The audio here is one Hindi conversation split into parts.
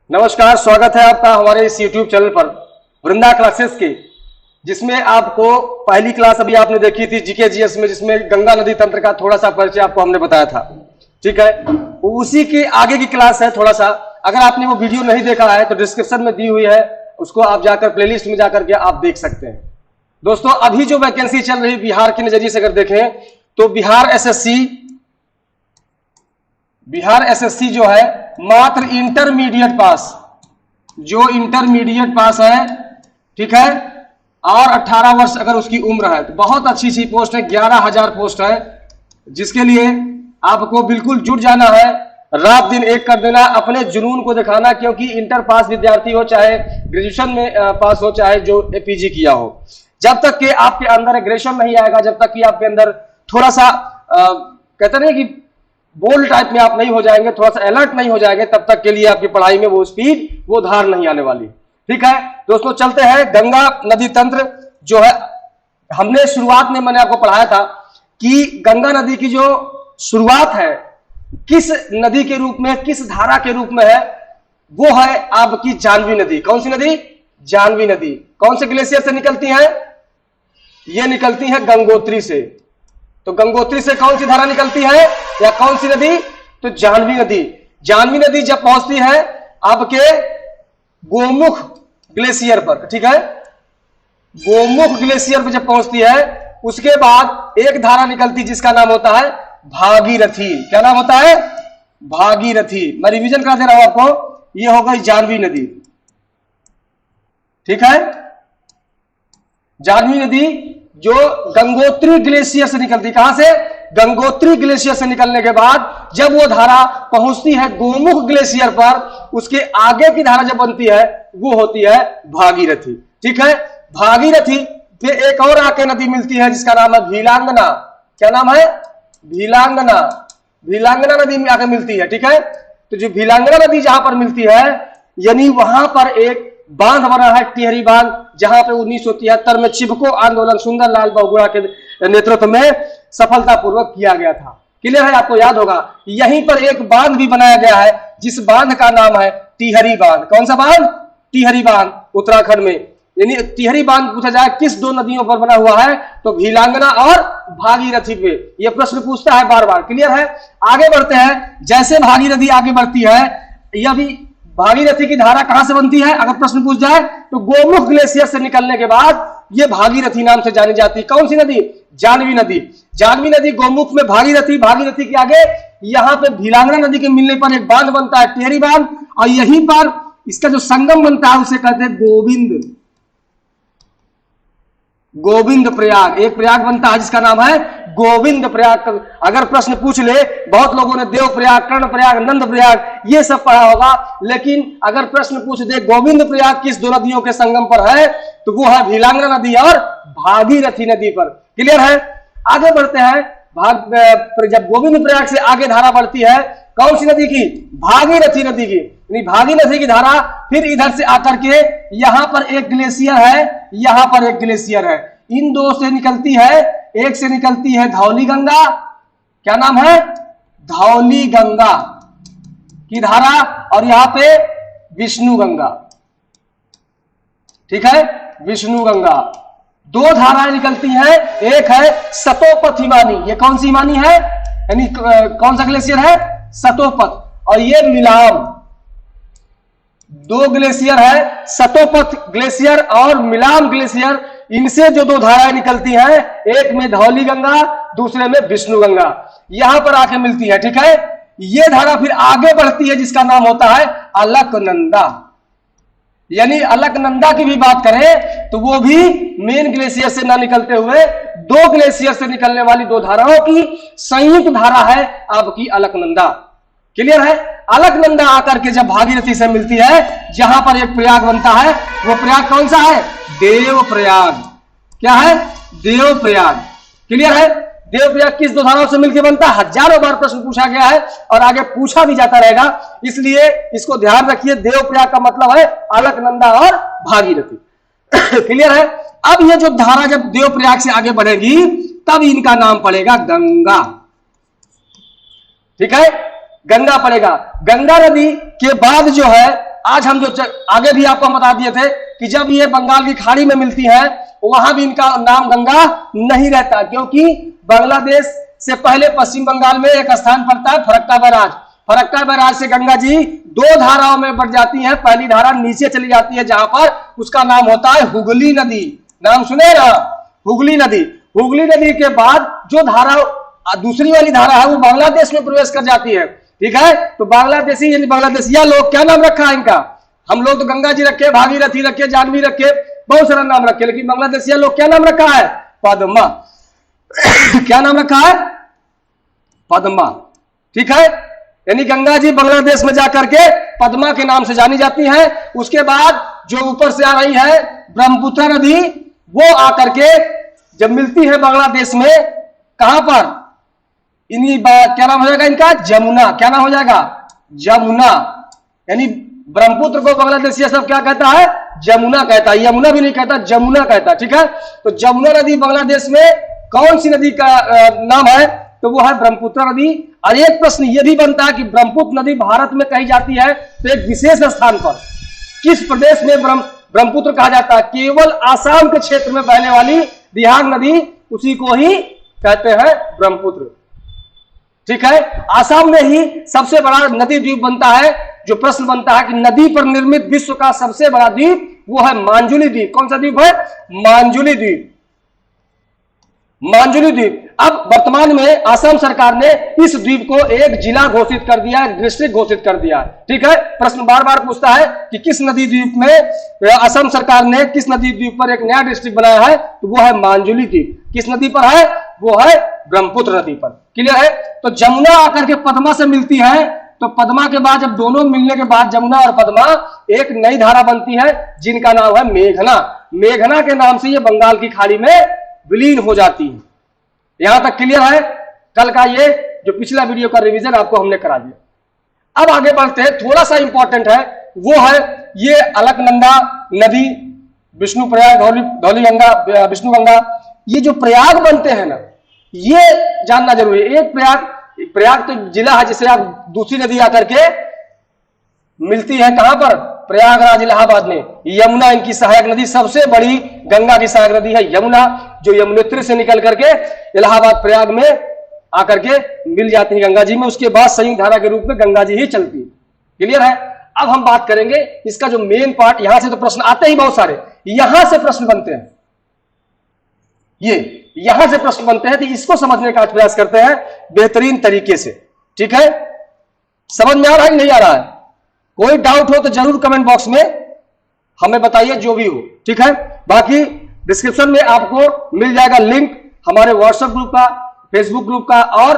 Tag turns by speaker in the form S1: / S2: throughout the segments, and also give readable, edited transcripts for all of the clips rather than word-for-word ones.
S1: नमस्कार, स्वागत है आपका हमारे इस YouTube चैनल पर वृंदा क्लासेस के, जिसमें आपको पहली क्लास अभी आपने देखी थी जीके जीएस में, जिसमें गंगा नदी तंत्र का थोड़ा सा परिचय आपको हमने बताया था। ठीक है, उसी की आगे की क्लास है। थोड़ा सा अगर आपने वो वीडियो नहीं देखा है तो डिस्क्रिप्शन में दी हुई है, उसको आप जाकर प्लेलिस्ट में जाकर के आप देख सकते हैं। दोस्तों, अभी जो वैकेंसी चल रही बिहार के नजरिए से अगर देखें तो बिहार एसएससी जो है मात्र इंटरमीडिएट पास, जो इंटरमीडिएट पास है, ठीक है, और 18 वर्ष अगर उसकी उम्र है तो बहुत अच्छी सी पोस्ट है। 11,000 पोस्ट है, जिसके लिए आपको बिल्कुल जुट जाना है, रात दिन एक कर देना, अपने जुनून को दिखाना। क्योंकि इंटर पास विद्यार्थी हो, चाहे ग्रेजुएशन में पास हो, चाहे जो पीजी किया हो, जब तक कि आपके अंदर एग्रेशन नहीं आएगा, जब तक कि आपके अंदर थोड़ा सा कहते नहीं कि बोल्ड टाइप में आप नहीं हो जाएंगे, थोड़ा सा अलर्ट नहीं हो जाएंगे, तब तक के लिए आपकी पढ़ाई में वो स्पीड, वो धार नहीं आने वाली। ठीक है दोस्तों, चलते हैं। गंगा नदी तंत्र जो है, हमने शुरुआत में मैंने आपको पढ़ाया था कि गंगा नदी की जो शुरुआत है किस नदी के रूप में, किस धारा के रूप में है, वो है आपकी जाह्नवी नदी। कौन सी नदी? जाह्नवी नदी। कौन से ग्लेशियर से निकलती है? ये निकलती है गंगोत्री से। तो गंगोत्री से कौन सी धारा निकलती है या कौन सी नदी? तो जाह्नवी नदी। जाह्नवी नदी जब पहुंचती है आपके गोमुख ग्लेशियर पर, ठीक है, गोमुख ग्लेशियर पर जब पहुंचती है, उसके बाद एक धारा निकलती जिसका नाम होता है भागीरथी। क्या नाम होता है? भागीरथी। मैं रिवीजन करा दे रहा हूं आपको, ये हो गई जाह्नवी नदी। ठीक है, जाह्नवी नदी जो गंगोत्री ग्लेशियर से निकलती, कहां से? गंगोत्री ग्लेशियर से निकलने के बाद जब वो धारा पहुंचती है गोमुख ग्लेशियर पर, उसके आगे की धारा जब बनती है वो होती है भागीरथी। ठीक है, भागीरथी पे एक और आके नदी मिलती है जिसका नाम है भीलांगना। क्या नाम है? भीलांगना। भीलांगना नदी में आके मिलती है। ठीक है, तो जो भीलांगना नदी जहां पर मिलती है, यानी वहां पर एक बांध बना है, टिहरी बांध, जहां पे 1973 में चिपको आंदोलन सुंदरलाल बहुगुणा के नेतृत्व में सफलतापूर्वक किया गया था। क्लियर है? आपको याद होगा, यहीं पर एक बांध भी बनाया गया है जिस बांध का नाम है टिहरी बांध। कौन सा बांध? टिहरी बांध, उत्तराखंड में। यानी टिहरी बांध पूछा जाए किस दो नदियों पर बना हुआ है, तो भीलांगना और भागीरथी पे। यह प्रश्न पूछता है बार बार। क्लियर है? आगे बढ़ते हैं। जैसे भागीरथी आगे बढ़ती है, यह भी भागीरथी की धारा कहां से बनती है अगर प्रश्न पूछ जाए, तो गोमुख ग्लेशियर से निकलने के बाद यह भागीरथी नाम से जानी जाती है। कौन सी नदी? जाह्नवी नदी। जाह्नवी नदी गोमुख में भागीरथी, भागीरथी के आगे यहां पे भीलांगना नदी के मिलने पर एक बांध बनता है टिहरी बांध, और यहीं पर इसका जो संगम बनता है उसे कहते हैं गोविंद प्रयाग। एक प्रयाग बनता है जिसका नाम है गोविंद प्रयाग। अगर प्रश्न पूछ ले, बहुत लोगों ने देव प्रयाग, कर्ण प्रयाग, नंद प्रयाग ये सब पढ़ा होगा, लेकिन अगर प्रश्न पूछ दे गोविंद प्रयाग किस दो नदियों के संगम पर है, तो वो है भीलांगना नदी और भागीरथी नदी पर। क्लियर है? आगे बढ़ते हैं। जब गोविंद प्रयाग से आगे धारा बढ़ती है, कौन सी नदी की? भागीरथी नदी की। भागीरथी की धारा फिर इधर से आकर के यहां पर एक ग्लेशियर है, यहां पर एक ग्लेशियर है, इन दो से निकलती है। एक से निकलती है धौली गंगा। क्या नाम है? धौली गंगा की धारा, और यहां पे विष्णु गंगा। ठीक है, विष्णु गंगा। दो धाराएं निकलती हैं, एक है सतोपथ हिमानी। ये कौन सी हिमानी है? यानी कौन सा ग्लेशियर है? सतोपथ। और ये मिलाम। दो ग्लेशियर है, सतोपथ ग्लेशियर और मिलाम ग्लेशियर। इनसे जो दो धाराएं निकलती हैं, एक में धौली गंगा, दूसरे में विष्णु गंगा, यहां पर आके मिलती है। ठीक है, ये धारा फिर आगे बढ़ती है जिसका नाम होता है अलकनंदा। यानी अलकनंदा की भी बात करें तो वो भी मेन ग्लेशियर से ना निकलते हुए दो ग्लेशियर से निकलने वाली दो धाराओं की संयुक्त धारा है आपकी अलकनंदा। क्लियर है? अलकनंदा आकर के जब भागीरथी से मिलती है, जहां पर एक प्रयाग बनता है, वो प्रयाग कौन सा है? देव प्रयाग। क्या है? देव प्रयाग। क्लियर है? देव प्रयाग किस दो धाराओं से मिलकर बनता है? हजारों बार प्रश्न पूछा गया है और आगे पूछा भी जाता रहेगा, इसलिए इसको ध्यान रखिए। देव प्रयाग का मतलब है अलकनंदा और भागीरथी। क्लियर है? अब ये जो धारा जब देव प्रयाग से आगे बढ़ेगी, तब इनका नाम पड़ेगा गंगा। ठीक है, गंगा पड़ेगा। गंगा नदी के बाद जो है आज हम जो आगे भी आपको बता दिए थे कि जब ये बंगाल की खाड़ी में मिलती है वहां भी इनका नाम गंगा नहीं रहता, क्योंकि बांग्लादेश से पहले पश्चिम बंगाल में एक स्थान पड़ता है फरक्का बैराज। फरक्का बैराज से गंगा जी दो धाराओं में बढ़ जाती है। पहली धारा नीचे चली जाती है जहां पर उसका नाम होता है हुगली नदी। नाम सुने ना, हुगली नदी। हुगली नदी के बाद जो धारा दूसरी वाली धारा है वो बांग्लादेश में प्रवेश कर जाती है। ठीक है, तो बांग्लादेशी यानी बांग्लादेशिया लोग क्या नाम रखा है इनका? हम लोग तो गंगा जी रखे, भागीरथी रखे, जानवी रखे, बहुत सारा नाम रखे, लेकिन बांग्लादेशिया लोग क्या नाम रखा है? पद्मा। क्या नाम रखा है? पद्मा। ठीक है, यानी गंगा जी बांग्लादेश में जाकर के पद्मा के नाम से जानी जाती है। उसके बाद जो ऊपर से आ रही है ब्रह्मपुत्र नदी, वो आकर के जब मिलती है बांग्लादेश में, कहां पर? इन्हीं क्या नाम हो जाएगा इनका? जमुना। क्या नाम हो जाएगा? जमुना। यानी ब्रह्मपुत्र को बांग्लादेशी सब क्या कहता है? जमुना कहता है। यमुना भी नहीं कहता, जमुना कहता है। ठीक है, तो जमुना नदी बांग्लादेश में कौन सी नदी का नाम है? तो वो है ब्रह्मपुत्र नदी। और एक प्रश्न यह भी बनता है कि ब्रह्मपुत्र नदी भारत में कही जाती है तो एक विशेष स्थान पर किस प्रदेश में ब्रह्मपुत्र कहा जाता है? केवल आसाम के क्षेत्र में बहने वाली दिहांग नदी, उसी को ही कहते हैं ब्रह्मपुत्र। ठीक है, आसाम में ही सबसे बड़ा नदी द्वीप बनता है। जो प्रश्न बनता है कि नदी पर निर्मित विश्व का सबसे बड़ा द्वीप, वो है मांजुली द्वीप। कौन सा द्वीप है? मांजुली द्वीप। मांजुली द्वीप। अब वर्तमान में आसाम सरकार ने इस द्वीप को एक जिला घोषित कर दिया, डिस्ट्रिक्ट घोषित कर दिया। ठीक है, प्रश्न बार बार पूछता है कि किस नदी द्वीप में असम सरकार ने किस नदी द्वीप पर एक नया डिस्ट्रिक्ट बनाया है? तो वो है मांजुली द्वीप। किस नदी पर है? वो है ब्रह्मपुत्र नदी पर। क्लियर है? तो जमुना आकर के पद्मा से मिलती है, तो पद्मा के बाद जब दोनों मिलने के बाद जमुना और पद्मा एक नई धारा बनती है जिनका नाम है मेघना। मेघना के नाम से ये बंगाल की खाड़ी में विलीन हो जाती है। यहां तक क्लियर है? कल का ये जो पिछला वीडियो का रिवीजन आपको हमने करा दिया। अब आगे बढ़ते हैं, थोड़ा सा इंपॉर्टेंट है, वो है ये अलकनंदा नदी, विष्णु प्रयाग, धौली गंगा, विष्णु गंगा, ये जो प्रयाग बनते हैं ना, ये जानना जरूरी है। एक प्रयाग तो जिला है जिसे आप दूसरी नदी आकर के मिलती है कहां पर? प्रयागराज इलाहाबाद में। यमुना इनकी सहायक नदी, सबसे बड़ी गंगा की सहायक नदी है यमुना, जो यमुनोत्री से निकल करके इलाहाबाद प्रयाग में आकर के मिल जाती है गंगा जी में। उसके बाद संयुक्त धारा के रूप में गंगा जी ही चलती है। क्लियर है? अब हम बात करेंगे इसका जो मेन पार्ट, यहां से तो प्रश्न आते ही बहुत सारे, यहां से प्रश्न बनते हैं, ये यहां से प्रश्न बनते हैं, तो इसको समझने का प्रयास करते हैं बेहतरीन तरीके से। ठीक है, समझ में आ रहा है कि नहीं आ रहा है? कोई डाउट हो तो जरूर कमेंट बॉक्स में हमें बताइए, जो भी हो। ठीक है, बाकी डिस्क्रिप्शन में आपको मिल जाएगा लिंक हमारे व्हाट्सएप ग्रुप का, फेसबुक ग्रुप का, और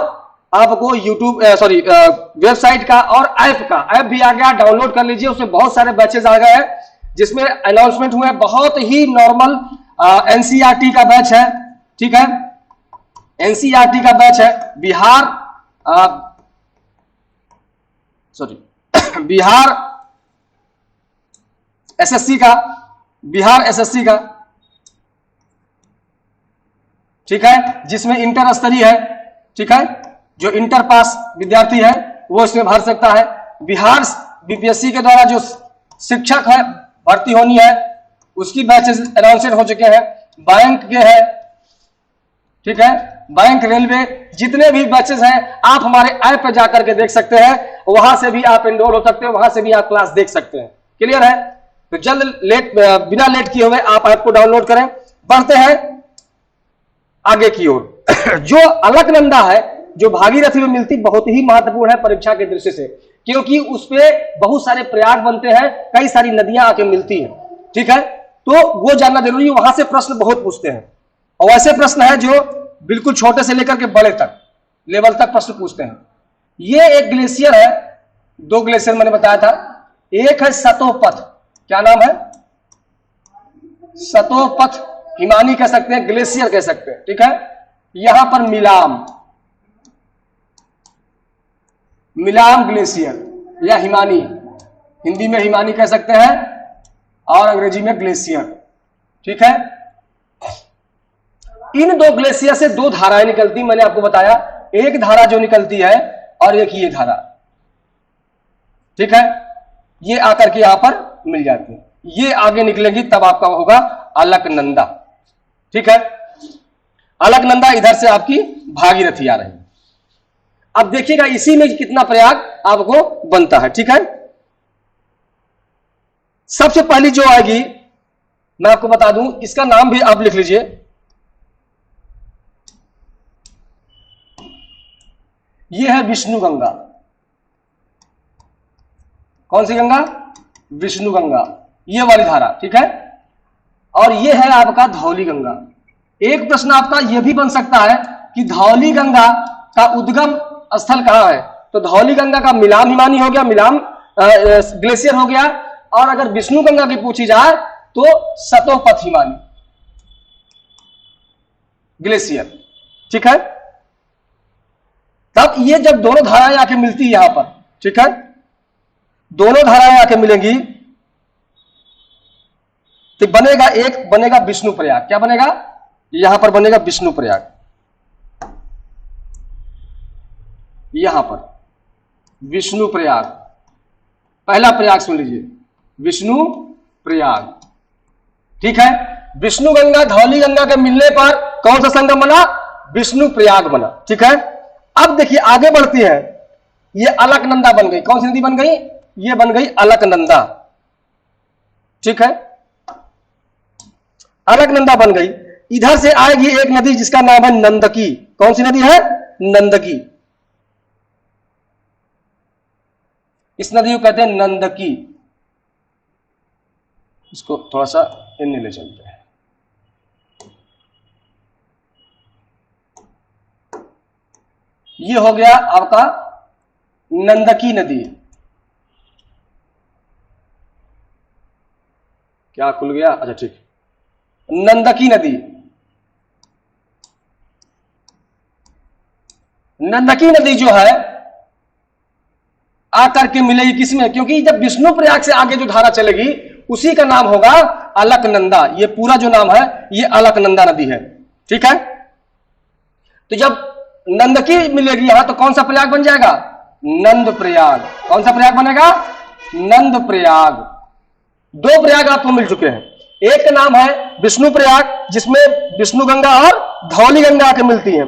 S1: आपको यूट्यूब वेबसाइट का और ऐप का। ऐप भी आ गया, डाउनलोड कर लीजिए। उसमें बहुत सारे बैचेस आ गए हैं जिसमें अनाउंसमेंट हुए, बहुत ही नॉर्मल एनसीईआरटी का बैच है। ठीक है, एनसीईआरटी का बैच है, बिहार एसएससी का, बिहार एसएससी का। ठीक है, जिसमें इंटर स्तरीय है। ठीक है, जो इंटर पास विद्यार्थी है वो इसमें भर सकता है। बिहार बीपीएससी के द्वारा जो शिक्षक है भर्ती होनी है, उसकी बैचेस अनाउंसमेंट हो चुके हैं। बैंक के है, ठीक है, बैंक, रेलवे, जितने भी बैचेस हैं आप हमारे ऐप पे जाकर के देख सकते हैं। वहां से भी आप एनरोल हो सकते हैं, वहां से भी आप क्लास देख सकते हैं। क्लियर है? तो जल्द बिना लेट किए हुए आप ऐप को डाउनलोड करें। बढ़ते हैं आगे की ओर। जो अलकनंदा है, जो भागीरथी में मिलती, बहुत ही महत्वपूर्ण है परीक्षा के दृष्टि से, क्योंकि उस पे बहुत सारे प्रयाग बनते हैं, कई सारी नदियां आके मिलती हैं। ठीक है, तो वो जानना जरूरी है। वहां से प्रश्न बहुत पूछते हैं, और ऐसे प्रश्न है जो बिल्कुल छोटे से लेकर के बड़े तक लेवल तक प्रश्न पूछते हैं। ये एक ग्लेशियर है, दो ग्लेशियर मैंने बताया था। एक है सतोपथ, क्या नाम है? सतोपथ, हिमानी कह सकते हैं, ग्लेशियर कह सकते हैं। ठीक है, यहां पर मिलाम ग्लेशियर या हिमानी, हिंदी में हिमानी कह सकते हैं और अंग्रेजी में ग्लेशियर। ठीक है, इन दो ग्लेशियर से दो धाराएं निकलती, मैंने आपको बताया। एक धारा जो निकलती है और एक ये धारा। ठीक है, ये आकर के यहां पर मिल जाती है, ये आगे निकलेंगी तब आपका होगा अलकनंदा। ठीक है, अलकनंदा इधर से आपकी भागीरथी आ रही है। अब देखिएगा इसी में कितना प्रयाग आपको बनता है। ठीक है, सबसे पहली जो आएगी मैं आपको बता दूं, इसका नाम भी आप लिख लीजिए, यह है विष्णु गंगा। कौन सी गंगा? विष्णु गंगा, ये वाली धारा। ठीक है, और यह है आपका धौली गंगा। एक प्रश्न आपका यह भी बन सकता है कि धौली गंगा का उद्गम स्थल कहां है? तो धौली गंगा का मिलाम हिमानी हो गया, मिलाम ग्लेशियर हो गया, और अगर विष्णु गंगा की पूछी जाए तो सतोपथ हिमानी ग्लेशियर। ठीक है, तब ये जब दोनों धाराएं आके मिलती है यहां पर, ठीक है, दोनों धाराएं आके मिलेंगी तो बनेगा एक, बनेगा विष्णु प्रयाग। क्या बनेगा? यहां पर बनेगा विष्णु प्रयाग, यहां पर विष्णु प्रयाग। पहला प्रयाग सुन लीजिए, विष्णु प्रयाग। ठीक है, विष्णु गंगा धौली गंगा के मिलने पर कौन सा संगम बना? विष्णु प्रयाग बना। ठीक है, अब देखिए आगे बढ़ती है, ये अलकनंदा बन गई। कौन सी नदी बन गई? ये बन गई अलकनंदा। ठीक है, अलकनंदा बन गई। इधर से आएगी एक नदी जिसका नाम है नंदकी। कौन सी नदी है? नंदकी। इस नदी को कहते हैं नंदकी। इसको थोड़ा सा इन्हें ले चलते हैं। ये हो गया आपका नंदकी नदी। क्या खुल गया? अच्छा ठीक, नंदकी नदी। नंदकी नदी जो है आकर के मिलेगी किसमें? क्योंकि जब विष्णु प्रयाग से आगे जो धारा चलेगी उसी का नाम होगा अलकनंदा। ये पूरा जो नाम है ये अलकनंदा नदी है। ठीक है, तो जब नंदकी मिलेगी यहां तो कौन सा प्रयाग बन जाएगा? नंद प्रयाग। कौन सा प्रयाग बनेगा? नंद प्रयाग। दो प्रयाग आपको मिल चुके हैं। एक का नाम है विष्णु प्रयाग जिसमें विष्णु गंगा और धौली गंगा आके मिलती हैं,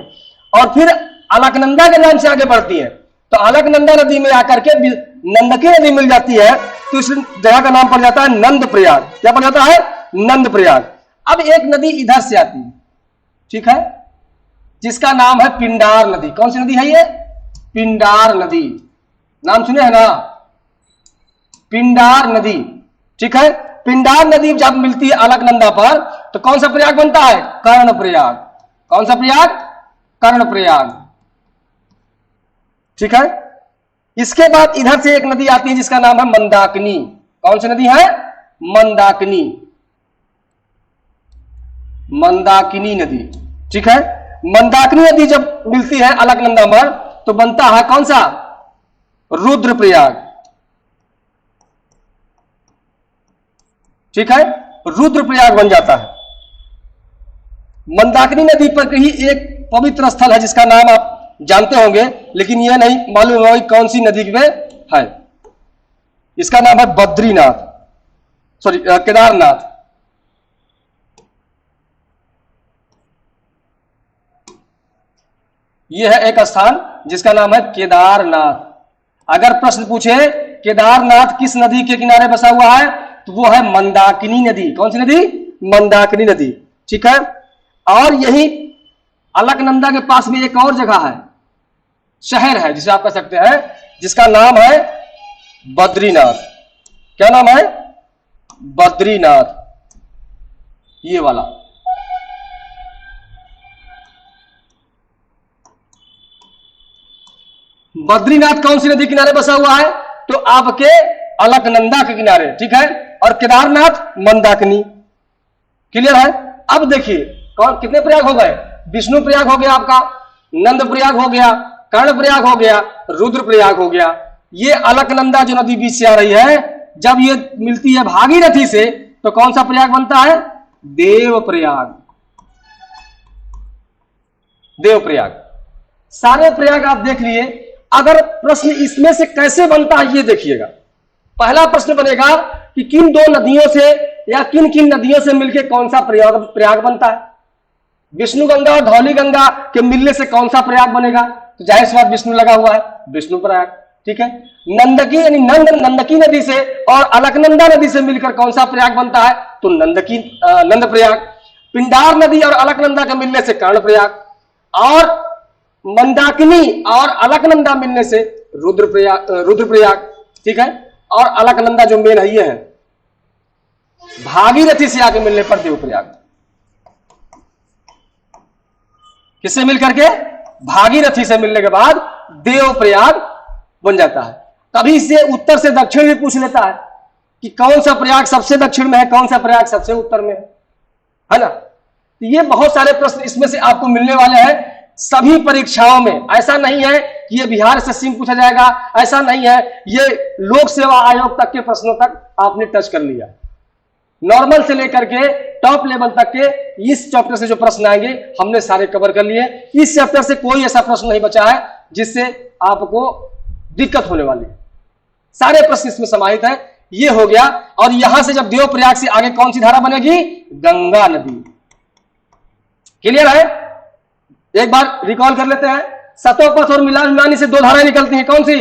S1: और फिर अलकनंदा के नाम से आगे बढ़ती है। तो अलकनंदा नदी में आकर के नंदकी नदी मिल जाती है, तो इस जगह का नाम पड़ जाता है नंद प्रयाग। क्या पड़ जाता है? नंद प्रयाग। अब एक नदी इधर से आती है, ठीक है, जिसका नाम है पिंडार नदी। कौन सी नदी है ये? पिंडार नदी। नाम सुने हैं ना? पिंडार नदी। ठीक है, पिंडार नदी जब मिलती है अलकनंदा पर तो कौन सा प्रयाग बनता है? कर्ण प्रयाग। कौन सा प्रयाग? कर्ण प्रयाग। ठीक है, इसके बाद इधर से एक नदी आती है जिसका नाम है मंदाकिनी। कौन सी नदी है? मंदाकिनी। मंदाकिनी नदी। ठीक है, मंदाकिनी नदी जब मिलती है अलकनंदा पर तो बनता है कौन सा? रुद्रप्रयाग। ठीक है, रुद्रप्रयाग बन जाता है। मंदाकिनी नदी पर ही एक पवित्र स्थल है जिसका नाम आप जानते होंगे, लेकिन यह नहीं मालूम होगा कौन सी नदी में है। इसका नाम है बद्रीनाथ, सॉरी केदारनाथ। यह है एक स्थान जिसका नाम है केदारनाथ। अगर प्रश्न पूछे केदारनाथ किस नदी के किनारे बसा हुआ है तो वो है मंदाकिनी नदी। कौन सी नदी? मंदाकिनी नदी। ठीक है, और यही अलकनंदा के पास में एक और जगह है, शहर है जिसे आप कह सकते हैं, जिसका नाम है बद्रीनाथ। क्या नाम है? बद्रीनाथ। ये वाला बद्रीनाथ कौन सी नदी किनारे बसा हुआ है? तो आपके अलकनंदा के किनारे। ठीक है, और केदारनाथ मंदाकिनी। क्लियर है? अब देखिए कौन कितने प्रयाग हो गए? विष्णु प्रयाग हो गया आपका, नंद प्रयाग हो गया, कर्ण प्रयाग हो गया, रुद्र प्रयाग हो गया। ये अलकनंदा जो नदी बीच से आ रही है, जब ये मिलती है भागीरथी से तो कौन सा प्रयाग बनता है? देव प्रयाग। देव प्रयाग। सारे प्रयाग आप देख लिए। अगर प्रश्न इसमें से कैसे बनता है ये देखिएगा, पहला प्रश्न बनेगा कि किन दो नदियों से या किन किन नदियों से मिलकर कौन सा प्रयाग बनता है। विष्णु गंगा और धौली गंगा के मिलने से कौन सा प्रयाग बनेगा? तो जाहिर सी बात विष्णु लगा हुआ है, विष्णु प्रयाग। ठीक है। नंदकी यानी नंदकी नदी से और अलकनंदा नदी से मिलकर कौन सा प्रयाग बनता है? तो नंद प्रयाग। पिंडार नदी और अलकनंदा के मिलने से कर्ण प्रयाग, और मंदाकिनी और अलकनंदा मिलने से रुद्र प्रयाग। ठीक है। और अलकनंदा जो मेन है ये है, भागीरथी से आगे मिलने पर देव प्रयाग। किससे मिलकर के? भागीरथी से मिलने के बाद देव प्रयाग बन जाता है। कभी से उत्तर से दक्षिण भी पूछ लेता है कि कौन सा प्रयाग सबसे दक्षिण में है, कौन सा प्रयाग सबसे उत्तर में है ना। तो ये बहुत सारे प्रश्न इसमें से आपको मिलने वाले हैं सभी परीक्षाओं में। ऐसा नहीं है कि ये बिहार एसएससी में पूछा जाएगा, ऐसा नहीं है, ये लोक सेवा आयोग तक के प्रश्नों तक आपने टच कर लिया। नॉर्मल से लेकर के टॉप लेवल तक के इस चैप्टर से जो प्रश्न आएंगे हमने सारे कवर कर लिए। इस चैप्टर से कोई ऐसा प्रश्न नहीं बचा है जिससे आपको दिक्कत होने वाली है, सारे प्रश्न इसमें समाहित है। ये हो गया। और यहां से जब देवप्रयाग से आगे कौन सी धारा बनेगी? गंगा नदी। क्लियर है? एक बार रिकॉल कर लेते हैं। सतोपथ और मिलानी से दो धाराएं निकलती हैं, कौन सी?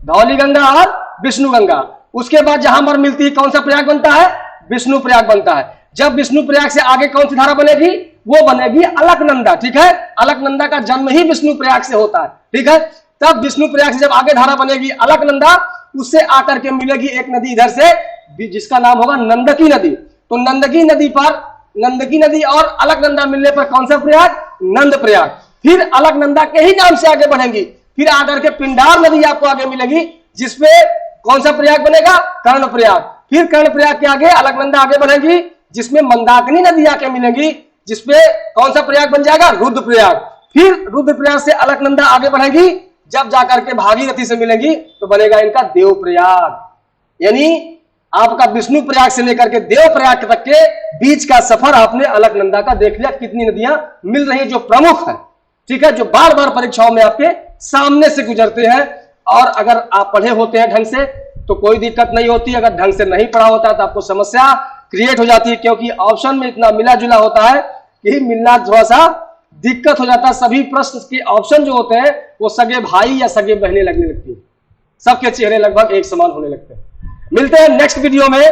S1: धौली गंगा और विष्णु गंगा। उसके बाद जहां पर मिलती है कौन सा प्रयाग बनता है? विष्णु प्रयाग बनता है। जब विष्णु प्रयाग से आगे कौन सी धारा बनेगी? वो बनेगी अलकनंदा। ठीक है। अलकनंदा का जन्म ही विष्णु प्रयाग से होता है। ठीक है। तब विष्णु प्रयाग से जब आगे धारा बनेगी अलकनंदा, उससे आकर के मिलेगी एक नदी इधर से जिसका नाम होगा नंदकी नदी। तो नंदकी नदी और अलकनंदा मिलने पर कौन सा प्रयाग? नंद प्रयाग। फिर अलकनंदा के ही नाम से आगे बढ़ेंगी, फिर आकर के पिंडार नदी आपको आगे मिलेगी जिसपे कौन सा प्रयाग बनेगा? कर्ण प्रयाग। फिर कर्ण प्रयाग के आगे अलकनंदा आगे बढ़ेगी जिसमें मंदाकिनी नदी आके मिलेगी जिसपे कौन सा प्रयाग बन जाएगा? रुद्र प्रयाग। फिर रुद्र प्रयाग से अलकनंदा आगे बढ़ेगी, जब जाकर के भागीरथी से मिलेंगी तो बनेगा इनका देव प्रयाग। यानी आपका विष्णु प्रयाग से लेकर के देव प्रयाग तक के बीच का सफर आपने अलकनंदा का देख लिया। कितनी नदियां मिल रही है जो प्रमुख है। ठीक है। जो बार बार परीक्षाओं में आपके सामने से गुजरते हैं। और अगर आप पढ़े होते हैं ढंग से तो कोई दिक्कत नहीं होती, अगर ढंग से नहीं पढ़ा होता तो आपको समस्या क्रिएट हो जाती है, क्योंकि ऑप्शन में इतना मिला जुला होता है कि मिलना थोड़ा सा दिक्कत हो जाता है। सभी प्रश्न के ऑप्शन जो होते हैं वो सगे भाई या सगे बहनें लगने लगती है, सबके चेहरे लगभग एक समान होने लगते हैं। मिलते हैं नेक्स्ट वीडियो में,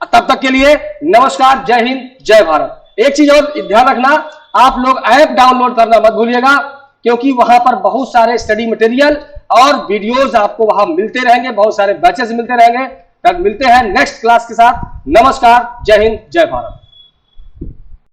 S1: तब तक के लिए नमस्कार, जय हिंद, जय भारत। एक चीज और ध्यान रखना, आप लोग ऐप डाउनलोड करना मत भूलिएगा, क्योंकि वहां पर बहुत सारे स्टडी मटेरियल और वीडियोस आपको वहां मिलते रहेंगे, बहुत सारे बैचेस मिलते रहेंगे। तब मिलते हैं नेक्स्ट क्लास के साथ। नमस्कार, जय हिंद, जय भारत।